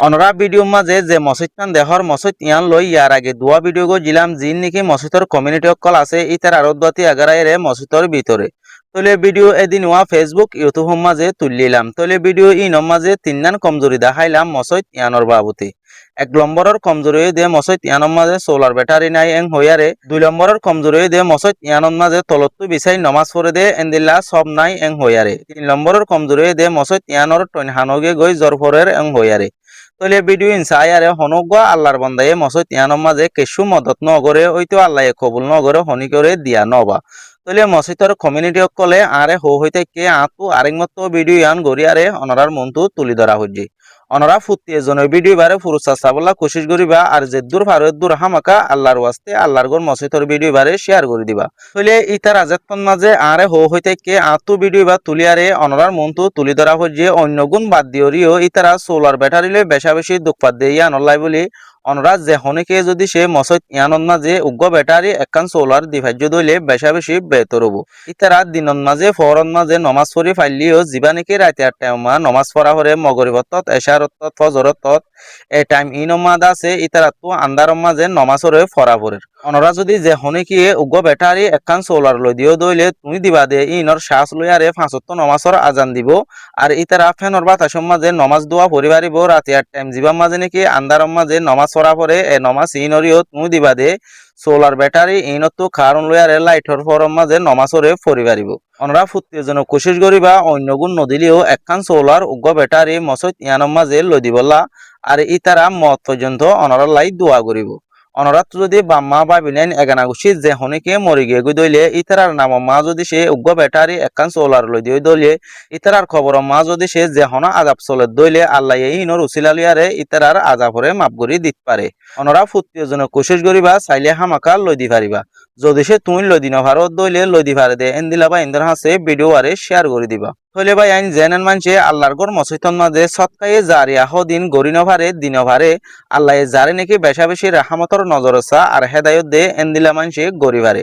অনরা video মাঝে যে মসজিদটান দেহর মসজিদ ইয়ান লই ইয়ার আগে দুয়া ভিডিও গো জিলাম জিন নাকি মসজিদর কমিউনিটি অকল আছে ইতার আরোদ্দাতি আগারাইরে মসজিদর ভিতরে তলে ভিডিও এদিন ওয়া ফেসবুক ইউটিউব মাঝে তুলিলাম তলে ভিডিও ইন মাঝে তিননান কমজোরি দেখাইলাম মসজিদ ইয়ানর বাবুতি 1 নম্বরের কমজোরি দে মসজিদ ইয়ানর মাঝে সোলার ব্যাটারি নাই এং হইয়ারে 2 নম্বরের কমজোরি দে মসজিদ ইয়ানর মাঝে তলত্তু বিছাই নমাজ পড়ে দে এন্দিল্লা সব নাই এং হইয়ারে 3 নম্বরের কমজোরি দে মসজিদ ইয়ানর টইন হানগে গই জরফরের এং হইয়ারে তলে ভিডিও ইনসায়ারে হনগা আল্লাহর বান্দায়ে মসজিদ ইয়ানর মাঝে কেশু মদত নগরে ওইতো আল্লাহে কবুল নগরে হনি করে দিয়া নবা তলে মসজিদর কমিউনিটি কলে আরে হো হইতে কে আতু আরেক মতো ভিডিও ইয়ান গড়িয়ারে অনরার মনতু তুলি ধরা হইজি অনরা ফুটি এজনের ভিডিও বারে ফুরুসা সাবলা কোশিশ করিবা আর যে দূর ফারুদ দূর হামাকা আল্লাহর ওয়াস্তে আল্লাহর গর মসজিদর ভিডিও বারে শেয়ার করে দিবা তলে ইতার আজাতন মাঝে আরে হো হইতে কে আতু ভিডিও বা তুলিয়ারে অনরার মনতু তুলি ধরা হইজি অন্য গুণ বাদ দিওরিও ইতারা সোলার ব্যাটারিলে বেশা বেশি দুঃখপাত দেইয়া নলাই বলি অনরা যে হনিকে যদি সে মসজিদ ইয়ানন মাঝে উগ্র ব্যাটারি একখান সোলার ডিভাইস দইলে বেশা বেশি বেতর হবো ইতারা দিনন মাঝে ফরন মাঝে নমাজ পড়ি ফাইলিও জীবানিকে রাতে 8টা নমাজ পড়া হরে মগরিবত এশারত ফজরত এ টাইম ইনমাদ আছে ইতারা তো আন্দার মাঝে নমাজ হরে ফরা পড়ের অনরা যদি যে হনিকে উগ্র ব্যাটারি একখান সোলার লই দিও দইলে তুমি দিবা দে ইনর শ্বাস লইয়ারে 5 নমাজর আজান দিব আর ইতারা ফেনর বাতাসর মাঝে নমাজ দোয়া পরিবারিব রাতে 8 জীবার মাঝে নাকি আন্দার মাঝে নমাজ পড়া পরে এ নমাজ ইনরিও তুমি দিবা দে সোলার ব্যাটারি ইনতো কারণ লইয়ারে লাইটর ফরম মাঝে নমাজরে পরিবারিব অনরা ফুটির জন্য কোশিশ করিবা অন্য গুণ নদিলেও একখান সোলার উগ্র ব্যাটারি মসজিদ ইয়ানর মাঝে লই দিবলা আর ইতারা মত পর্যন্ত অনরা লাই দোয়া করিব অনরাত যদি বাম্মা বা বিনাইন এগানা গুছি যে হনিকে মরি গিয়ে গই দইলে ইতারার নাম মা যদি সে উগ্র ব্যাটারি একখান সোলার লই দিয়ে দইলে ইতারার খবর মা যদি সে যে হনা আজাব চলে দইলে আল্লাহ ইনর উসিলা লিয়ারে ইতারার আজাবরে মাপ করি দিত পারে অনরা ফুটির জন্য কোশিশ করিবা চাইলে হামাকা লই দি পারিবা যদি সে তুমি লই দিন ভারত দইলে লই দি পারে দে এন্দিলা বা ইন্দ্র হাসে ভিডিও আরে শেয়ার করে দিবা হইলে ভাই আইন জেনেন মানছে আল্লাহর গর মসজিদন মাঝে সৎকায়ে জারিয়া দিন গরি নভারে দিন ভারে আল্লাহ জারে নাকি বেশা বেশি রাহমতর নজরসা আর হেদায়ত দে এন্দিলা মানছে গরিবারে